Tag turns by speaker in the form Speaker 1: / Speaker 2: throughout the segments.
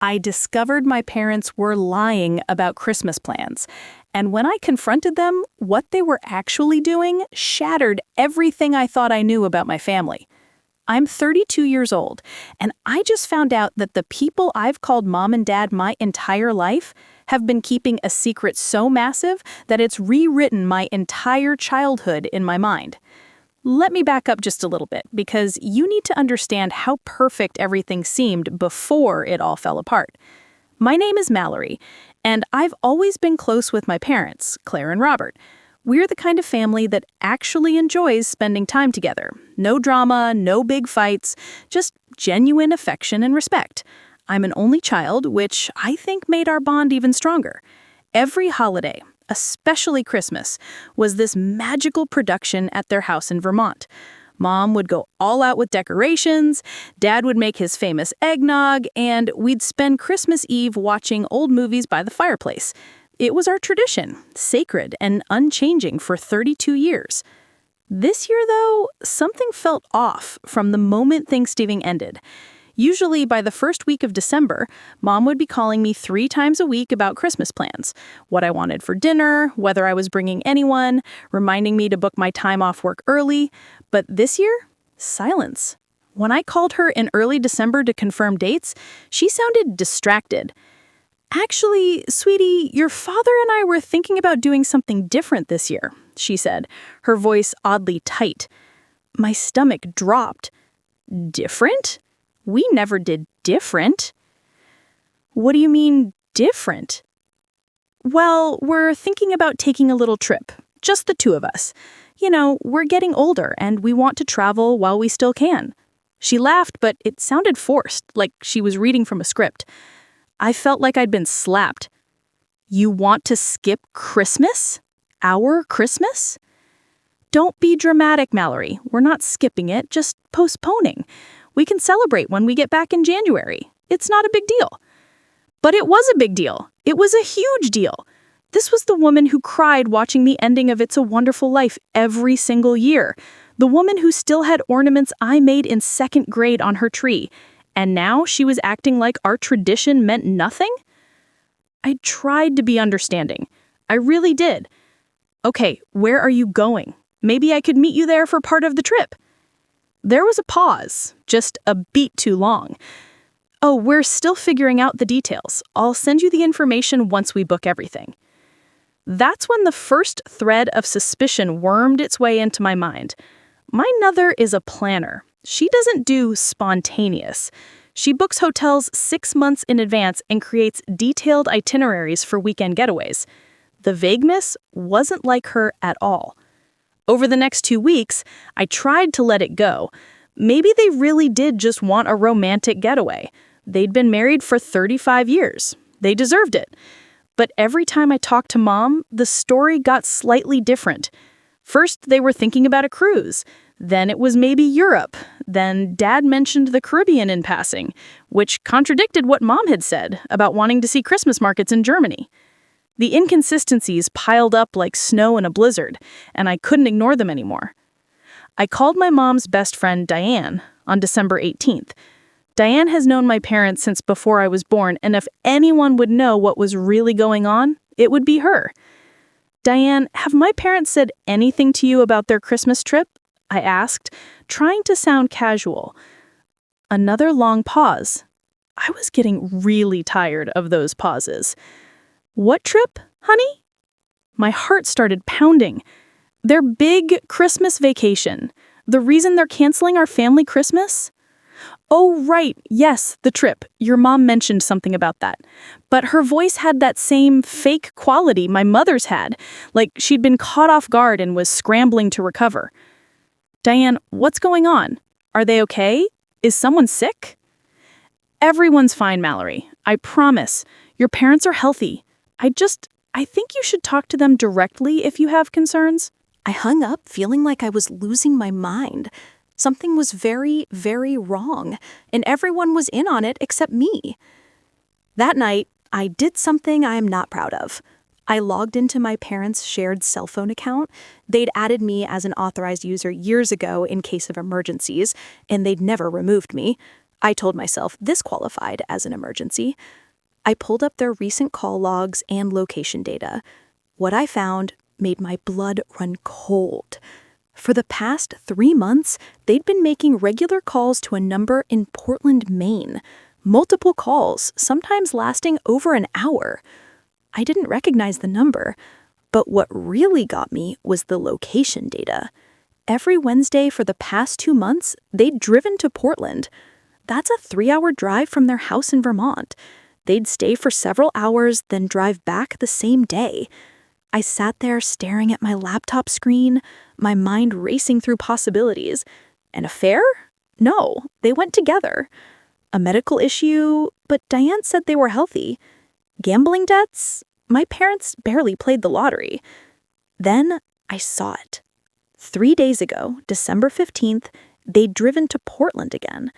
Speaker 1: I discovered my parents were lying about Christmas plans. And when I confronted them, what they were actually doing shattered everything I thought I knew about my family. I'm 32 years old, and I just found out that the people I've called mom and dad my entire life have been keeping a secret so massive that it's rewritten my entire childhood in my mind. Let me back up just a little bit, because you need to understand how perfect everything seemed before it all fell apart. My name is Mallory, and I've always been close with my parents, Claire and Robert. We're the kind of family that actually enjoys spending time together. No drama, no big fights, just genuine affection and respect. I'm an only child, which I think made our bond even stronger. Every holiday, especially Christmas, was this magical production at their house in Vermont. Mom would go all out with decorations, Dad would make his famous eggnog, and we'd spend Christmas Eve watching old movies by the fireplace. It was our tradition, sacred and unchanging for 32 years. This year, though, something felt off from the moment Thanksgiving ended. Usually by the first week of December, Mom would be calling me 3 times a week about Christmas plans, what I wanted for dinner, whether I was bringing anyone, reminding me to book my time off work early. But this year, silence. When I called her in early December to confirm dates, she sounded distracted. "Actually, sweetie, your father and I were thinking about doing something different this year," she said, her voice oddly tight. My stomach dropped. Different? We never did different. What do you mean, different? Well, we're thinking about taking a little trip, just the 2 of us. You know, we're getting older and we want to travel while we still can. She laughed, but it sounded forced, like she was reading from a script. I felt like I'd been slapped. You want to skip Christmas? Our Christmas? Don't be dramatic, Mallory. We're not skipping it, just postponing. We can celebrate when we get back in January. It's not a big deal. But it was a big deal. It was a huge deal. This was the woman who cried watching the ending of It's a Wonderful Life every single year. The woman who still had ornaments I made in 2nd grade on her tree. And now she was acting like our tradition meant nothing? I tried to be understanding. I really did. Okay, where are you going? Maybe I could meet you there for part of the trip. There was a pause, just a beat too long. Oh, we're still figuring out the details. I'll send you the information once we book everything. That's when the first thread of suspicion wormed its way into my mind. My mother is a planner. She doesn't do spontaneous. She books hotels 6 months in advance and creates detailed itineraries for weekend getaways. The vagueness wasn't like her at all. Over the next 2 weeks, I tried to let it go. Maybe they really did just want a romantic getaway. They'd been married for 35 years. They deserved it. But every time I talked to Mom, the story got slightly different. First, they were thinking about a cruise. Then it was maybe Europe. Then Dad mentioned the Caribbean in passing, which contradicted what Mom had said about wanting to see Christmas markets in Germany. The inconsistencies piled up like snow in a blizzard, and I couldn't ignore them anymore. I called my mom's best friend, Diane, on December 18th. Diane has known my parents since before I was born, and if anyone would know what was really going on, it would be her. "Diane, have my parents said anything to you about their Christmas trip?" I asked, trying to sound casual. Another long pause. I was getting really tired of those pauses. "What trip, honey?" My heart started pounding. "Their big Christmas vacation. The reason they're canceling our family Christmas?" "Oh, right, yes, the trip. Your mom mentioned something about that." But her voice had that same fake quality my mother's had, like she'd been caught off guard and was scrambling to recover. "Diane, what's going on? Are they okay? Is someone sick?" "Everyone's fine, Mallory. I promise. Your parents are healthy. I think you should talk to them directly if you have concerns." I hung up feeling like I was losing my mind. Something was very, very wrong, and everyone was in on it except me. That night, I did something I am not proud of. I logged into my parents' shared cell phone account. They'd added me as an authorized user years ago in case of emergencies, and they'd never removed me. I told myself this qualified as an emergency. I pulled up their recent call logs and location data. What I found made my blood run cold. For the past 3 months, they'd been making regular calls to a number in Portland, Maine. Multiple calls, sometimes lasting over an hour. I didn't recognize the number, but what really got me was the location data. Every Wednesday for the past 2 months, they'd driven to Portland. That's a 3-hour drive from their house in Vermont. They'd stay for several hours, then drive back the same day. I sat there staring at my laptop screen, my mind racing through possibilities. An affair? No, they went together. A medical issue? But Diane said they were healthy. Gambling debts? My parents barely played the lottery. Then I saw it. 3 days ago, December 15th, they'd driven to Portland again.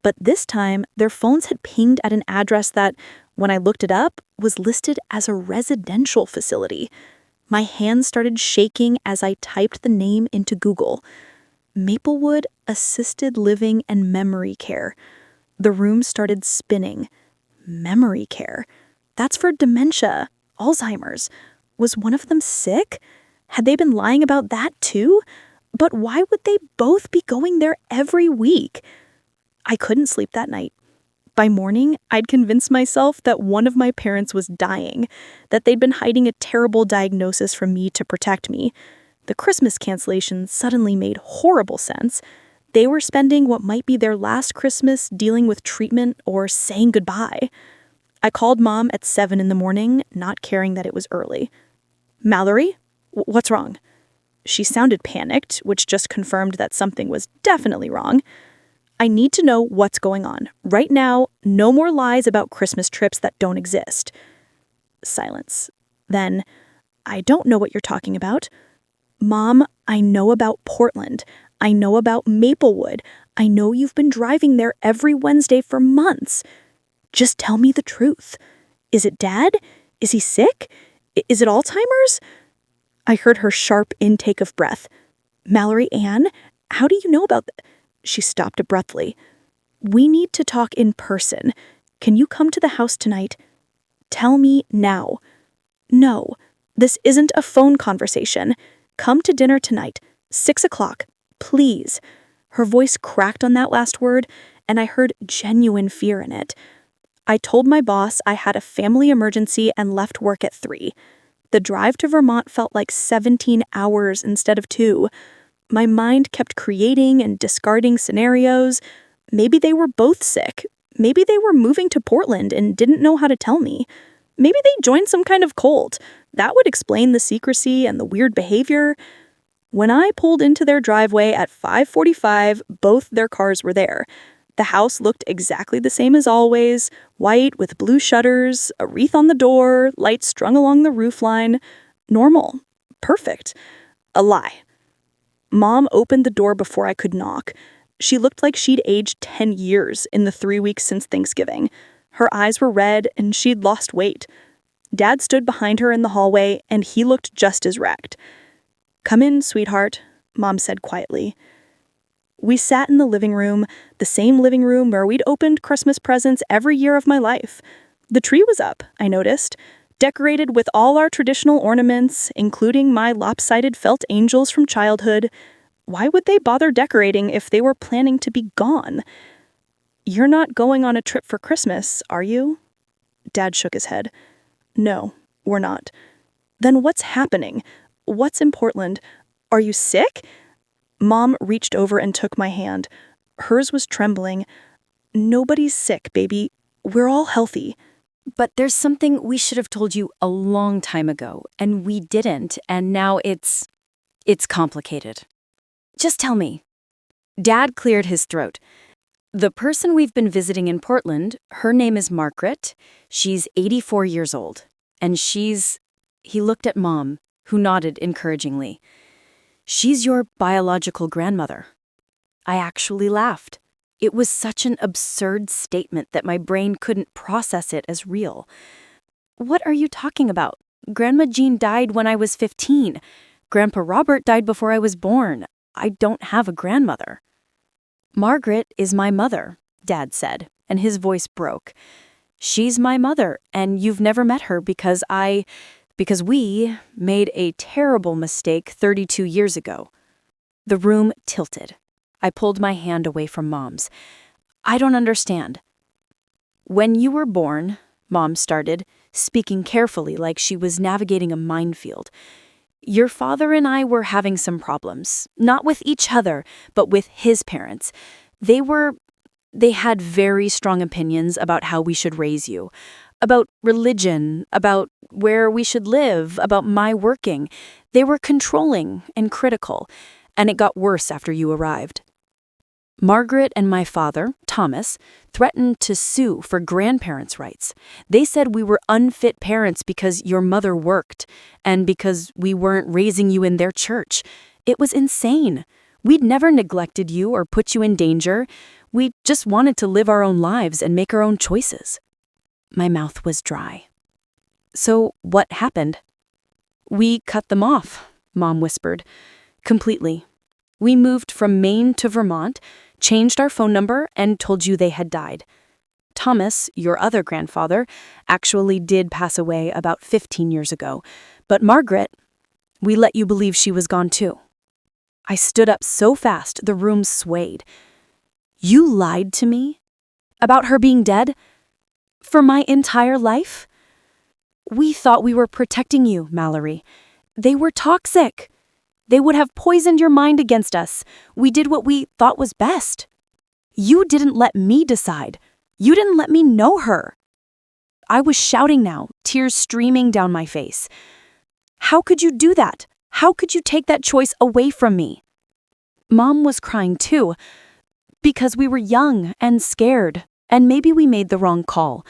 Speaker 1: But this time, their phones had pinged at an address that, when I looked it up, was listed as a residential facility. My hands started shaking as I typed the name into Google. Maplewood Assisted Living and Memory Care. The room started spinning. Memory care. That's for dementia, Alzheimer's. Was one of them sick? Had they been lying about that too? But why would they both be going there every week? I couldn't sleep that night. By morning, I'd convinced myself that one of my parents was dying, that they'd been hiding a terrible diagnosis from me to protect me. The Christmas cancellation suddenly made horrible sense. They were spending what might be their last Christmas dealing with treatment or saying goodbye. I called Mom at 7 in the morning, not caring that it was early. "Mallory, what's wrong?" She sounded panicked, which just confirmed that something was definitely wrong. "I need to know what's going on. Right now, no more lies about Christmas trips that don't exist." Silence. Then, "I don't know what you're talking about." "Mom, I know about Portland. I know about Maplewood. I know you've been driving there every Wednesday for months. Just tell me the truth. Is it Dad? Is he sick? Is it Alzheimer's?" I heard her sharp intake of breath. "Mallory Ann, how do you know about that?" She stopped abruptly. "We need to talk in person. Can you come to the house tonight? Tell me now." "No, this isn't a phone conversation. Come to dinner tonight, 6 o'clock, please." Her voice cracked on that last word, and I heard genuine fear in it. I told my boss I had a family emergency and left work at 3. The drive to Vermont felt like 17 hours instead of 2. My mind kept creating and discarding scenarios. Maybe they were both sick. Maybe they were moving to Portland and didn't know how to tell me. Maybe they joined some kind of cult. That would explain the secrecy and the weird behavior. When I pulled into their driveway at 5:45, both their cars were there. The house looked exactly the same as always, white with blue shutters, a wreath on the door, lights strung along the roofline. Normal. Perfect. A lie. Mom opened the door before I could knock. She looked like she'd aged 10 years in the 3 weeks since Thanksgiving. Her eyes were red and she'd lost weight. Dad stood behind her in the hallway and he looked just as wrecked. "Come in, sweetheart," Mom said quietly. We sat in the living room, the same living room where we'd opened Christmas presents every year of my life. The tree was up, I noticed, decorated with all our traditional ornaments, including my lopsided felt angels from childhood. Why would they bother decorating if they were planning to be gone? "You're not going on a trip for Christmas, are you?" Dad shook his head. "No, we're not." "Then what's happening? What's in Portland? Are you sick?" Mom reached over and took my hand. Hers was trembling. "Nobody's sick, baby. We're all healthy."
Speaker 2: But there's something we should have told you a long time ago, and we didn't, and now it's complicated. Just tell me. Dad cleared his throat. "The person we've been visiting in Portland, her name is Margaret. She's 84 years old. And He looked at Mom, who nodded encouragingly. "She's your biological grandmother." I actually laughed. It was such an absurd statement that my brain couldn't process it as real. "What are you talking about? Grandma Jean died when I was 15. Grandpa Robert died before I was born. I don't have a grandmother." "Margaret is my mother. Dad said, and his voice broke. She's my mother, and you've never met her because we made a terrible mistake 32 years ago. The room tilted. I pulled my hand away from Mom's. I don't understand. When you were born, Mom started, speaking carefully like she was navigating a minefield. Your father and I were having some problems, not with each other, but with his parents. They had very strong opinions about how we should raise you, about religion, about where we should live, about my working. They were controlling and critical, and it got worse after you arrived. Margaret and my father, Thomas, threatened to sue for grandparents' rights. They said we were unfit parents because your mother worked, and because we weren't raising you in their church. It was insane. We'd never neglected you or put you in danger. We just wanted to live our own lives and make our own choices. My mouth was dry. So what happened? We cut them off, Mom whispered. Completely. We moved from Maine to Vermont, changed our phone number, and told you they had died. Thomas, your other grandfather, actually did pass away about 15 years ago. But Margaret, we let you believe she was gone too. I stood up so fast the room swayed. You lied to me? About her being dead? For my entire life? We thought we were protecting you, Mallory. They were toxic. They would have poisoned your mind against us. We did what we thought was best. You didn't let me decide. You didn't let me know her. I was shouting now, tears streaming down my face. How could you do that? How could you take that choice away from me? Mom was crying too, because we were young and scared, and maybe we made the wrong call.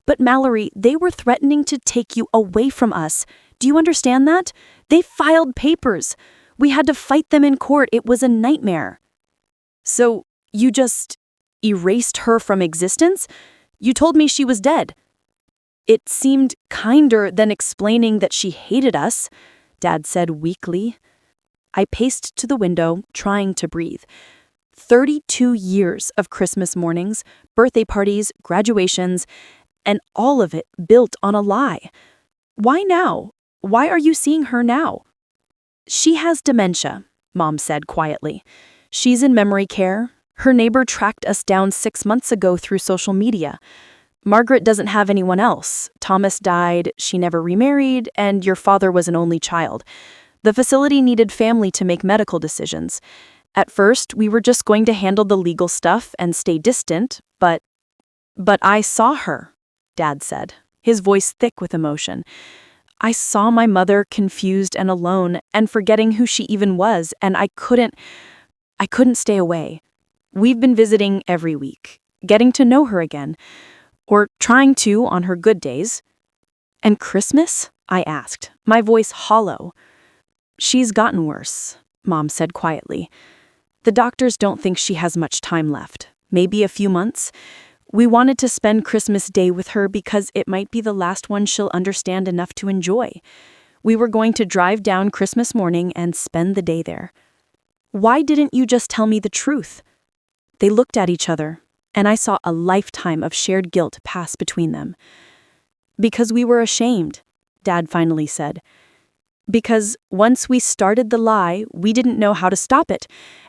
Speaker 2: But Mallory, they were threatening to take you away from us. Do you understand that? They filed papers. We had to fight them in court. It was a nightmare. So you just erased her from existence? You told me she was dead. It seemed kinder than explaining that she hated us, Dad said weakly. I paced to the window, trying to breathe. 32 years of Christmas mornings, birthday parties, graduations, and all of it built on a lie. Why now? Why are you seeing her now? She has dementia, Mom said quietly. She's in memory care. Her neighbor tracked us down 6 months ago through social media. Margaret doesn't have anyone else. Thomas died, she never remarried, and your father was an only child. The facility needed family to make medical decisions. At first, we were just going to handle the legal stuff and stay distant, but I saw her, Dad said, his voice thick with emotion. I saw my mother confused and alone and forgetting who she even was, and I couldn't stay away. We've been visiting every week, getting to know her again, or trying to on her good days. And Christmas? I asked, my voice hollow. She's gotten worse, Mom said quietly. The doctors don't think she has much time left, maybe a few months. We wanted to spend Christmas Day with her because it might be the last one she'll understand enough to enjoy. We were going to drive down Christmas morning and spend the day there. Why didn't you just tell me the truth? They looked at each other, and I saw a lifetime of shared guilt pass between them. Because we were ashamed, Dad finally said. Because once we started the lie, we didn't know how to stop it.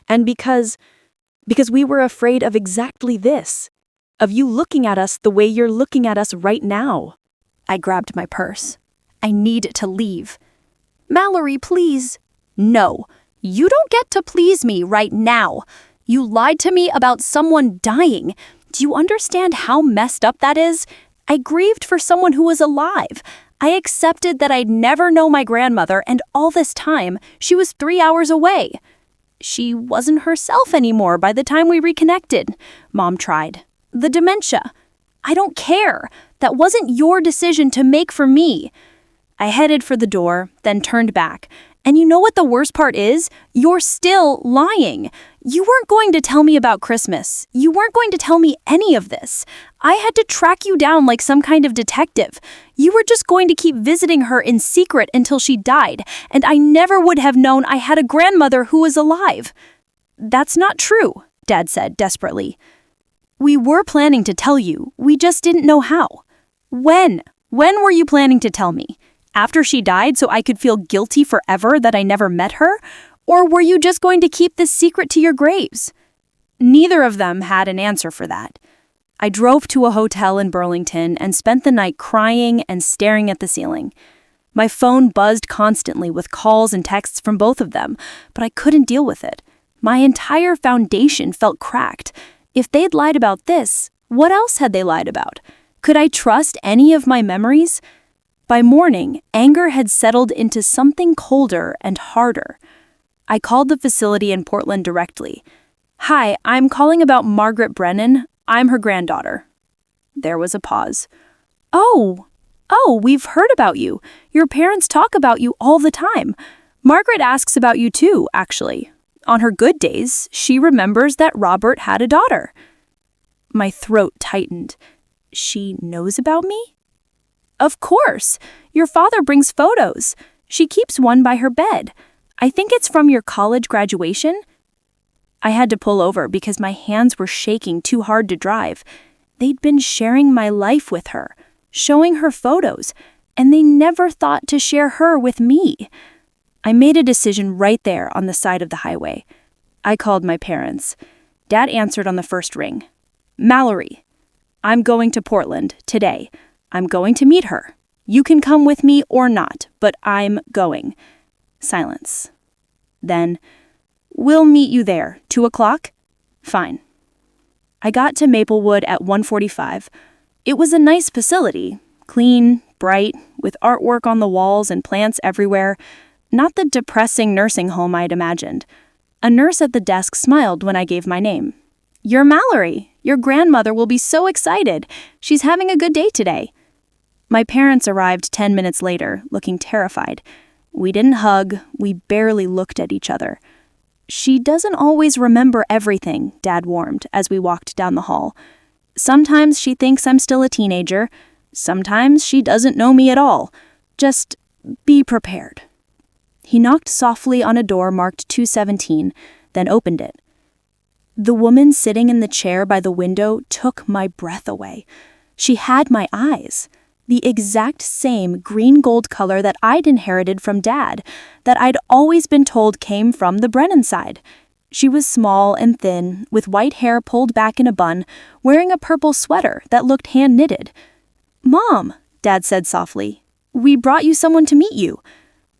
Speaker 2: And because we were afraid of exactly this. Of you looking at us the way you're looking at us right now.
Speaker 1: I grabbed my purse. I need to leave. Mallory, please. No, you don't get to please me right now. You lied to me about someone dying. Do you understand how messed up that is? I grieved for someone who was alive. I accepted that I'd never know my grandmother, and all this time, she was 3 hours away. She wasn't herself anymore by the time we reconnected. Mom tried. The dementia. I don't care. That wasn't your decision to make for me. I headed for the door, then turned back. And you know what the worst part is? You're still lying. You weren't going to tell me about Christmas. You weren't going to tell me any of this. I had to track you down like some kind of detective. You were just going to keep visiting her in secret until she died, and I never would have known I had a grandmother who was alive. That's not true, Dad said desperately.
Speaker 2: We were planning to tell you, we just didn't know how. When? When were you planning to tell me? After she died so I could feel guilty forever that I never met her? Or were you just going to keep this secret to your graves? Neither of them had an answer for that. I drove to a hotel in Burlington and spent the night crying and staring at the ceiling. My phone buzzed constantly with calls and texts from both of them, but I couldn't deal with it. My entire foundation felt cracked. If they'd lied about this, what else had they lied about? Could I trust any of my memories? By morning, anger had settled into something colder and harder. I called the facility in Portland directly. "Hi, I'm calling about Margaret Brennan. I'm her granddaughter." There was a pause. Oh, we've heard about you. Your parents talk about you all the time. Margaret asks about you too, actually. On her good days, she remembers that Robert had a daughter." My throat tightened. She knows about me? Of course. Your father brings photos. She keeps one by her bed. I think it's from your college graduation. I had to pull over because my hands were shaking too hard to drive. They'd been sharing my life with her, showing her photos, and they never thought to share her with me. I made a decision right there on the side of the highway. I called my parents. Dad answered on the first ring. "Mallory, I'm going to Portland today. I'm going to meet her. You can come with me or not, but I'm going." Silence. Then, "We'll meet you there, 2:00? Fine." I got to Maplewood at 1:45. It was a nice facility, clean, bright, with artwork on the walls and plants everywhere. Not the depressing nursing home I'd imagined. A nurse at the desk smiled when I gave my name. "You're Mallory. Your grandmother will be so excited. She's having a good day today." My parents arrived 10 minutes later, looking terrified. We didn't hug, we barely looked at each other. "She doesn't always remember everything," Dad warned as we walked down the hall. "Sometimes she thinks I'm still a teenager. Sometimes she doesn't know me at all. Just be prepared." He knocked softly on a door marked 217, then opened it. The woman sitting in the chair by the window took my breath away. She had my eyes, the exact same green-gold color that I'd inherited from Dad, that I'd always been told came from the Brennan side. She was small and thin, with white hair pulled back in a bun, wearing a purple sweater that looked hand-knitted. "Mom," Dad said softly, "we brought you someone to meet you."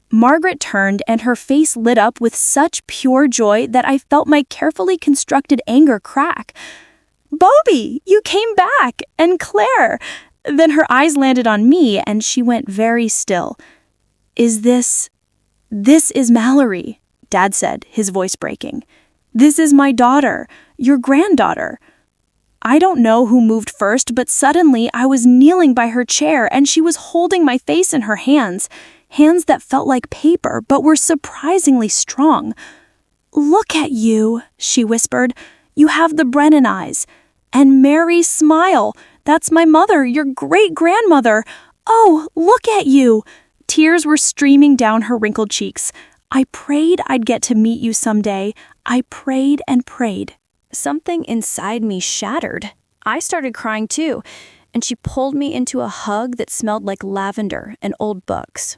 Speaker 2: Margaret turned and her face lit up with such pure joy that I felt my carefully constructed anger crack. "Bobby, you came back! And Claire!" Then her eyes landed on me and she went very still. This is Mallory," Dad said, his voice breaking. "This is my daughter, your granddaughter." I don't know who moved first, but suddenly I was kneeling by her chair and she was holding my face in her hands that felt like paper but were surprisingly strong. "Look at you," she whispered. "You have the Brennan eyes. And Mary's smile. That's my mother, your great-grandmother. Oh, look at you." Tears were streaming down her wrinkled cheeks. "I prayed I'd get to meet you someday. I prayed and prayed." Something inside me shattered. I started crying too, and she pulled me into a hug that smelled like lavender and old books.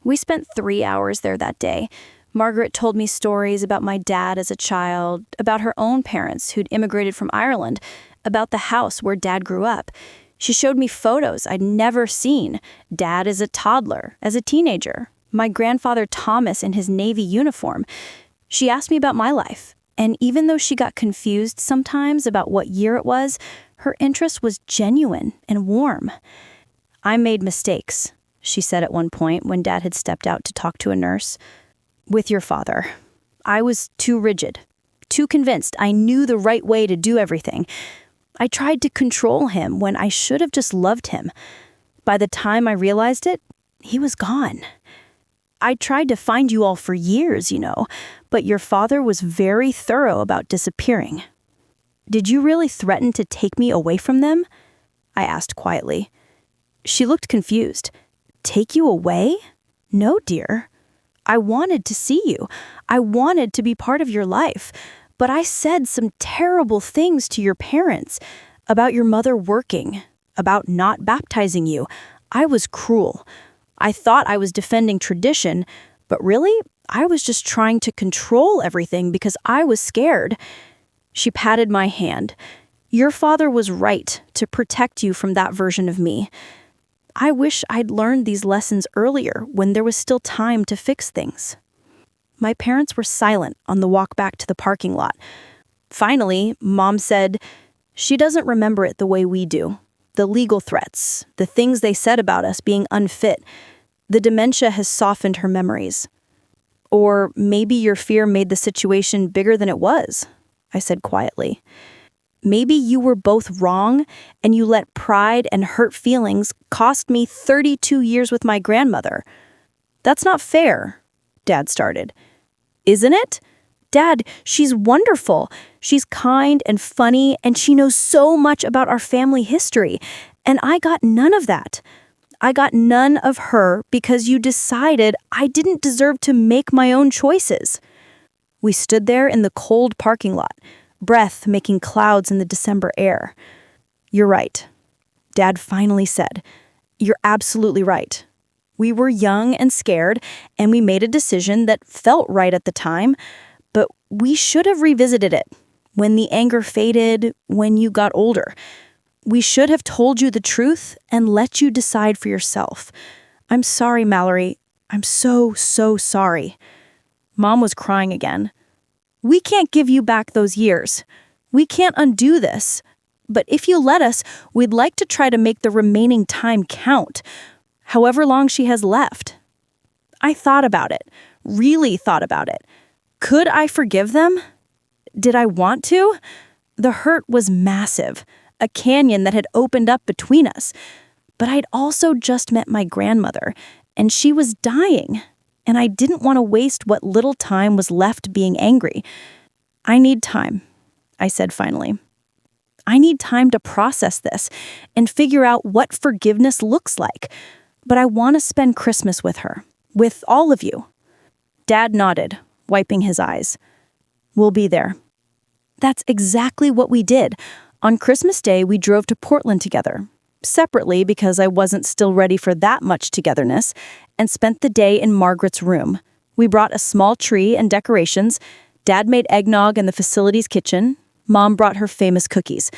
Speaker 2: We spent 3 hours there that day. Margaret told me stories about my dad as a child, about her own parents who'd immigrated from Ireland, about the house where Dad grew up. She showed me photos I'd never seen. Dad as a toddler, as a teenager. My grandfather Thomas in his Navy uniform. She asked me about my life. And even though she got confused sometimes about what year it was, her interest was genuine and warm. "I made mistakes," she said at one point when Dad had stepped out to talk to a nurse. "With your father. I was too rigid, too convinced I knew the right way to do everything. I tried to control him when I should have just loved him. By the time I realized it, he was gone. I tried to find you all for years, but your father was very thorough about disappearing." "Did you really threaten to take me away from them?" I asked quietly. She looked confused. "Take you away? No, dear. I wanted to see you. I wanted to be part of your life. But I said some terrible things to your parents about your mother working, about not baptizing you. I was cruel. I thought I was defending tradition, but really, I was just trying to control everything because I was scared. She patted my hand. Your father was right to protect you from that version of me. I wish I'd learned these lessons earlier when there was still time to fix things. My parents were silent on the walk back to the parking lot. Finally, Mom said, she doesn't remember it the way we do. The legal threats, the things they said about us being unfit, the dementia has softened her memories. Or maybe your fear made the situation bigger than it was, I said quietly. Maybe you were both wrong and you let pride and hurt feelings cost me 32 years with my grandmother. That's not fair, Dad started. Isn't it? Dad, she's wonderful. She's kind and funny, and she knows so much about our family history. And I got none of that. I got none of her because you decided I didn't deserve to make my own choices. We stood there in the cold parking lot, breath making clouds in the December air. You're right, Dad finally said. You're absolutely right. We were young and scared, and we made a decision that felt right at the time, but we should have revisited it when the anger faded, when you got older. We should have told you the truth and let you decide for yourself. I'm sorry, Mallory. I'm so sorry. Mom was crying again. We can't give you back those years. We can't undo this. But if you let us, we'd like to try to make the remaining time count, however long she has left. I thought about it, really thought about it. Could I forgive them? Did I want to? The hurt was massive, a canyon that had opened up between us. But I'd also just met my grandmother, and she was dying, and I didn't want to waste what little time was left being angry. I need time, I said finally. I need time to process this and figure out what forgiveness looks like. But I want to spend Christmas with her, with all of you. Dad nodded, wiping his eyes. We'll be there. That's exactly what we did. On Christmas Day, we drove to Portland together, separately because I wasn't still ready for that much togetherness, and spent the day in Margaret's room. We brought a small tree and decorations. Dad made eggnog in the facility's kitchen. Mom brought her famous cookies.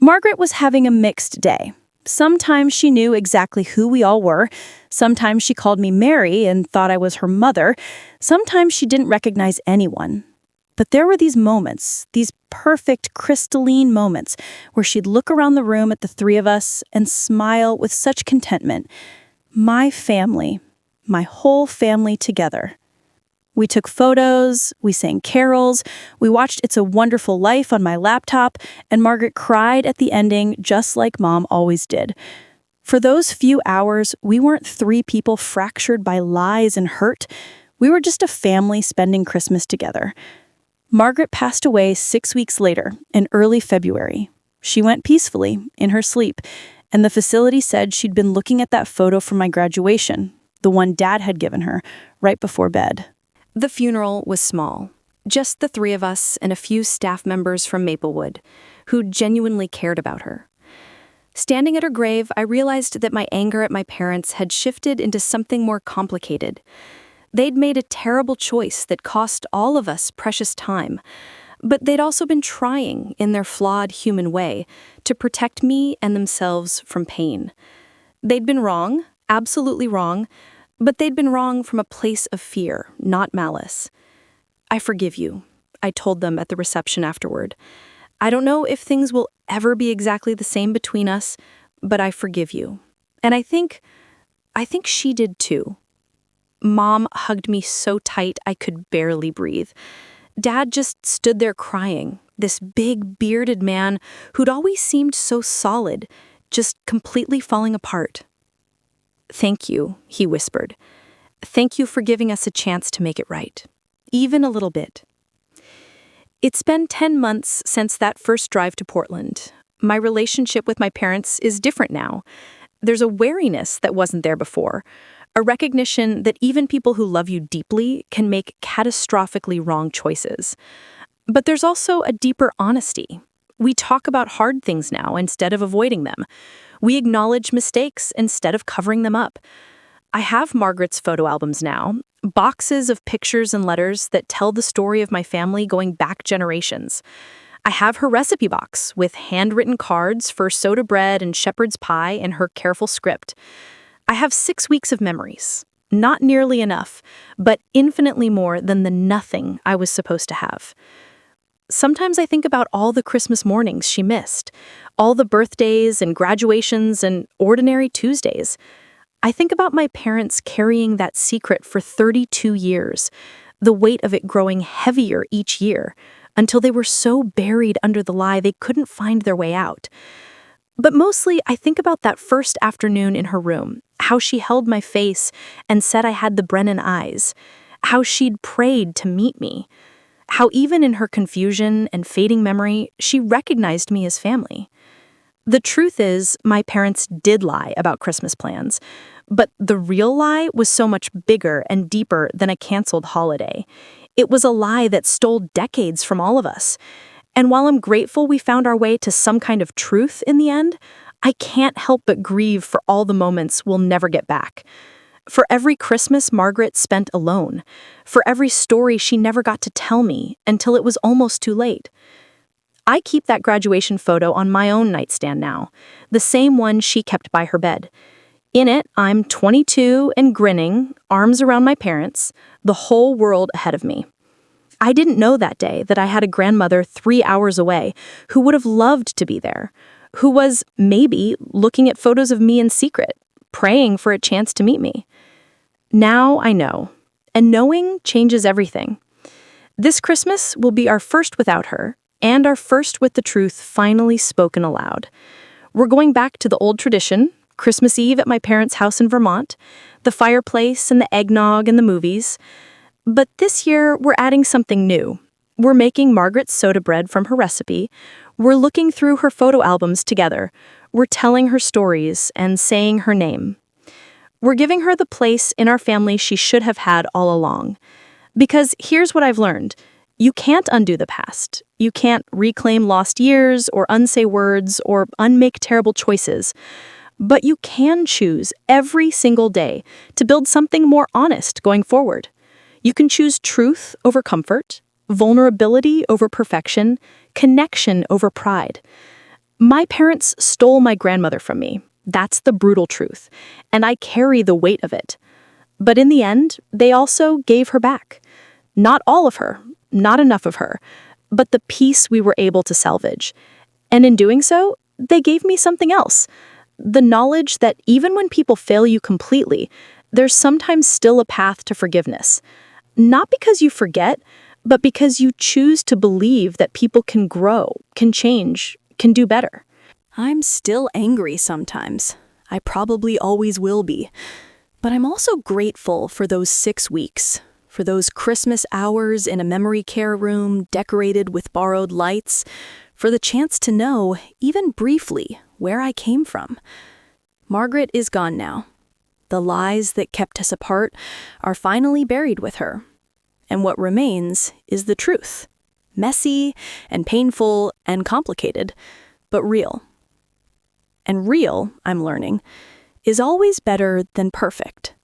Speaker 2: Margaret was having a mixed day. Sometimes she knew exactly who we all were. Sometimes she called me Mary and thought I was her mother. Sometimes she didn't recognize anyone. But there were these moments, these perfect crystalline moments, where she'd look around the room at the three of us and smile with such contentment. My family, my whole family together. We took photos, we sang carols, we watched It's a Wonderful Life on my laptop, and Margaret cried at the ending just like Mom always did. For those few hours, we weren't three people fractured by lies and hurt. We were just a family spending Christmas together. Margaret passed away 6 weeks later, in early February. She went peacefully, in her sleep, and the facility said she'd been looking at that photo from my graduation, the one Dad had given her, right before bed.
Speaker 1: The funeral was small, just the three of us and a few staff members from Maplewood, who genuinely cared about her. Standing at her grave, I realized that my anger at my parents had shifted into something more complicated. They'd made a terrible choice that cost all of us precious time, but they'd also been trying, in their flawed human way, to protect me and themselves from pain. They'd been wrong, absolutely wrong, but they'd been wrong from a place of fear, not malice. I forgive you, I told them at the reception afterward. I don't know if things will ever be exactly the same between us, but I forgive you. And I think she did too. Mom hugged me so tight I could barely breathe. Dad just stood there crying, this big, bearded man who'd always seemed so solid, just completely falling apart. Thank you, he whispered. Thank you for giving us a chance to make it right. Even a little bit. It's been 10 months since that first drive to Portland. My relationship with my parents is different now. There's a wariness that wasn't there before, a recognition that even people who love you deeply can make catastrophically wrong choices. But there's also a deeper honesty. We talk about hard things now instead of avoiding them. We acknowledge mistakes instead of covering them up. I have Margaret's photo albums now, boxes of pictures and letters that tell the story of my family going back generations. I have her recipe box with handwritten cards for soda bread and shepherd's pie in her careful script. I have 6 weeks of memories. Not nearly enough, but infinitely more than the nothing I was supposed to have. Sometimes I think about all the Christmas mornings she missed, all the birthdays and graduations and ordinary Tuesdays. I think about my parents carrying that secret for 32 years, the weight of it growing heavier each year, until they were so buried under the lie they couldn't find their way out. But mostly, I think about that first afternoon in her room, how she held my face and said I had the Brennan eyes, how she'd prayed to meet me, how even in her confusion and fading memory, she recognized me as family. The truth is, my parents did lie about Christmas plans, but the real lie was so much bigger and deeper than a canceled holiday. It was a lie that stole decades from all of us. And while I'm grateful we found our way to some kind of truth in the end, I can't help but grieve for all the moments we'll never get back. For every Christmas Margaret spent alone, for every story she never got to tell me until it was almost too late. I keep that graduation photo on my own nightstand now, the same one she kept by her bed. In it, I'm 22 and grinning, arms around my parents, the whole world ahead of me. I didn't know that day that I had a grandmother 3 hours away who would have loved to be there, who was, maybe, looking at photos of me in secret, praying for a chance to meet me. Now I know, and knowing changes everything. This Christmas will be our first without her, and our first with the truth finally spoken aloud. We're going back to the old tradition, Christmas Eve at my parents' house in Vermont, the fireplace and the eggnog and the movies. But this year, we're adding something new. We're making Margaret's soda bread from her recipe. We're looking through her photo albums together. We're telling her stories and saying her name. We're giving her the place in our family she should have had all along. Because here's what I've learned. You can't undo the past. You can't reclaim lost years or unsay words or unmake terrible choices. But you can choose every single day to build something more honest going forward. You can choose truth over comfort, vulnerability over perfection, connection over pride. My parents stole my grandmother from me. That's the brutal truth, and I carry the weight of it. But in the end, they also gave her back. Not all of her, not enough of her, but the piece we were able to salvage. And in doing so, they gave me something else. The knowledge that even when people fail you completely, there's sometimes still a path to forgiveness. Not because you forget, but because you choose to believe that people can grow, can change, can do better.
Speaker 3: I'm still angry sometimes. I probably always will be. But I'm also grateful for those 6 weeks, for those Christmas hours in a memory care room decorated with borrowed lights, for the chance to know, even briefly, where I came from. Margaret is gone now. The lies that kept us apart are finally buried with her. And what remains is the truth. Messy and painful and complicated, but real. And real, I'm learning, is always better than perfect.